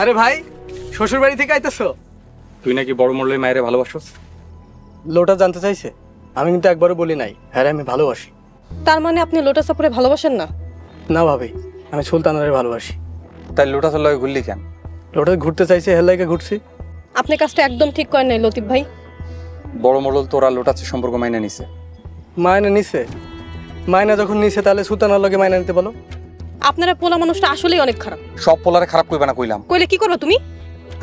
আরে ভাই, শ্বশুর বাড়ি থেকে আইতেছো? তুই নাকি বড় মোড়লের মায়েরে ভালোবাসোস? লোটা জানতে চাইছে। আমি কিন্তু একবারও বলি নাই হ্যাঁ আমি ভালোবাসি। তার মানে আপনি লোটাস আপুরে ভালোবাসেন না? না ভাবি, আমি সুলতানারে ভালোবাসি। তাই লোটা তোর লগে ঘুরলি কেন? লোটা ঘুরতে চাইছে হেলাইকে ঘুরছি। আপনি কাজটা একদম ঠিক করেন নাই লতিফ ভাই। বড় মোড়ল তোরা লোটাচ্ছে সম্পর্ক মাইনে নিছে। মায়না নিছে? মায়না যখন নিছে তাহলে সুলতানার লগে মায়না নিতে বলো। আপনারা পোলা মানুষটা আসলেই অনেক খারাপ। সব পোলারে খারাপ কইবা না কইলাম। কইলে কি করবে তুমি?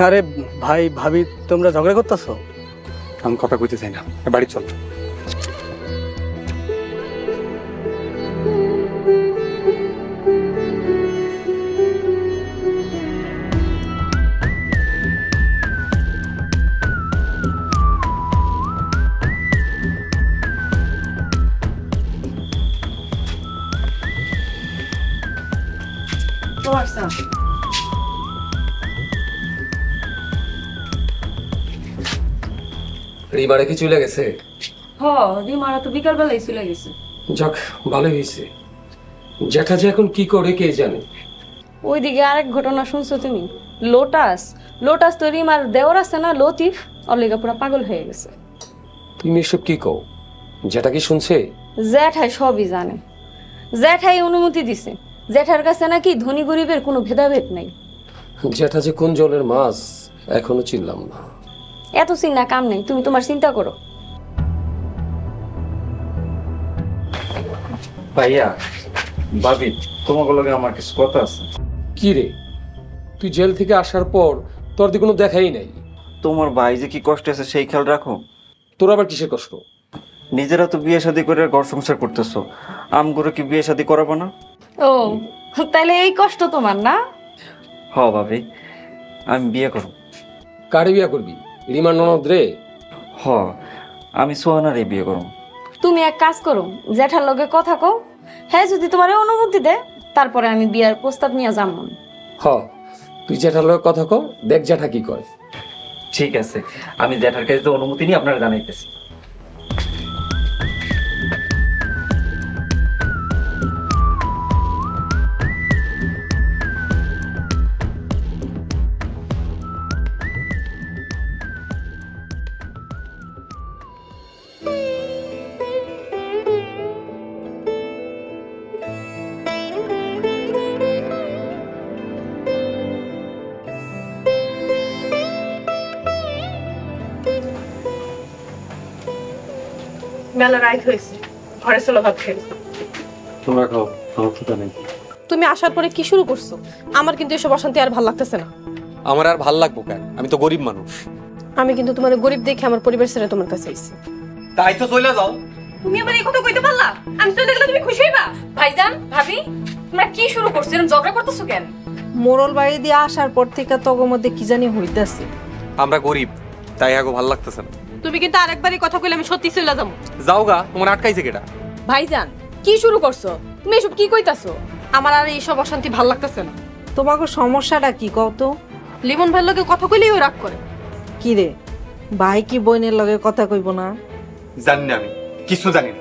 আরে ভাই ভাবি, তোমরা ঝগড়া করতেছো? আমি কথা কইতে চাই না, বাড়ি চল। রিমারে কি চলে গেছে? রিমারা তো বিকাল বেলায় চলে গেছে। যাক, ভালোই হয়েছে। জ্যাঠা যে এখন কি করে কে জানে। ওইদিকে আরেক ঘটনা শুনছো তুমি? লোটাস লোটাস তো রিমার দেওর আছে না লতিফ, অলিগা পুরা পাগল হয়ে গেছে। তুমি এসব কি কও? জ্যাঠা কি শুনছে? জ্যাঠাই সবই জানে, জ্যাঠাই অনুমতি দিছে। জ্যাঠার কাছে নাকি ধনী গরিবের কোনো ভেদাভেদ নাই। জ্যাঠা যে কোন জলের মাছ এখনো চিনলাম না। এত চিন্তা কাম নেই, তুমি তোমার চিন্তা করো। ভাইয়া ভাবি, তোমার লগে আমার কিছু কথা আছে। কি রে, তুই জেল থেকে আসার পর তোর দিকে কোনো দেখাই নাই। তোমার ভাই যে কি কষ্ট আছে সেই খেয়াল রাখো। তোর আবার কিসের কষ্ট? নিজেরা তো বিয়ে শাদী করে ঘর সংসার করতেছো, আমগুলো কি বিয়ে শাদী করাবো না? ও তাহলে এই কষ্ট তোমার না? হ ভাবি, আমি বিয়ে করব। কারে বিয়া করবি? রিমার ননদ রে? হ, আমি সোহানারে বিয়ে করব। তুমি এক কাজ করো, জ্যাঠার লগে কথা কও। হ্যাঁ, যদি তোমার অনুমতি দেয় তারপরে আমি বিয়ার প্রস্তাব নিয়ে যাবো। হ, তুই জ্যাঠার লগে কথা কও, দেখ জ্যাঠা কি কয়। ঠিক আছে, আমি জ্যাঠার কাছে তো অনুমতি নিয়ে আপনারা জানাইতেছি। মেলা রাইট হয়েছে, ঘরে চলো ভাত খেয়ে। তোমরা খাও, আমার ক্ষুধা নেই। তুমি আসার পরে কি শুরু করছো? আমার কিন্তু এসব অশান্তি আর ভালো লাগতেছে না। আমার আর ভাল লাগবো কেন? আমি তো গরিব মানুষ। আমি কিন্তু তোমার গরিব দেখে আমার পরিবার ছেড়ে তোমার কাছে আইছি। তাই তো চলে যাও। তুমি আমার এই কথা কইতে পারলা? আমি চলে গেলে তুমি খুশি হইবা? ভাইজান ভাবি, তোমরা কি শুরু করছো? এরকম ঝগড়া করতেছো কেন? মোরল বাড়ি দিয়ে আসার পর থেকে তগর মধ্যে কি জানি হইতাছে। আমরা গরিব, তাই আগো ভাল লাগতেছে না। তুমি কিন্তু আরেকবারই কথা কইলে আমি সত্যি চলে যাবো। যাও গা, তোমার আটকাইছে কেডা? ভাইজান কি শুরু করছো? তুমি এসব কি কইতাছো? আমার আর এইসব অশান্তি ভাল লাগতেছে না। তোমাকে সমস্যাটা কি কও তো? লিমন ভাইয়ের লগে কথা কইলেই ও রাগ করে। কি রে, ভাই কি বোনের লগে কথা কইব না? জানি না, আমি কিছু জানি না।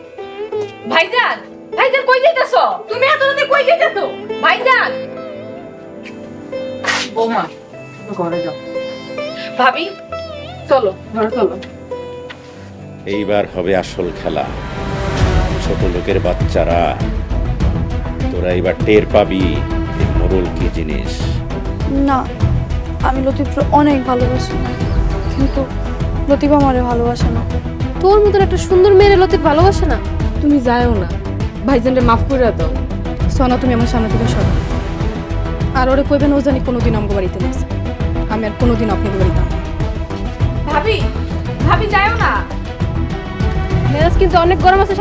ভাইজান ভাইজান কই যাইতাছো? তুমি এত রাতে কই যাইতাছো? ভাইজান বৌমা ঘরে যাও। ভাবি চলো ঘরে চলো। এইবার হবে আসল খেলা। ছোট লোকের বাচ্চারা, তোরা এবার টের পাবি এই মোরল কি জিনিস। না, আমি লতিফকে অনেক ভালোবাসি, কিন্তু লতিফ আমারে ভালোবাসে না। তোর মতন একটা সুন্দর মেয়ে লতিফ ভালোবাসে না? তুমি যাও না, ভাইজানরে মাফ করে দাও। সোনা, তুমি আমার সামনে থেকে সরো। আর ওরে কইবেন ও জানি কোনোদিন আমগো বাড়িতে না আসে। আমি আর কোনোদিন আপনাদের বাড়িতে না। ভাবি ভাবি যাও না। মেজাজ কিন্তু অনেক গরম আছে।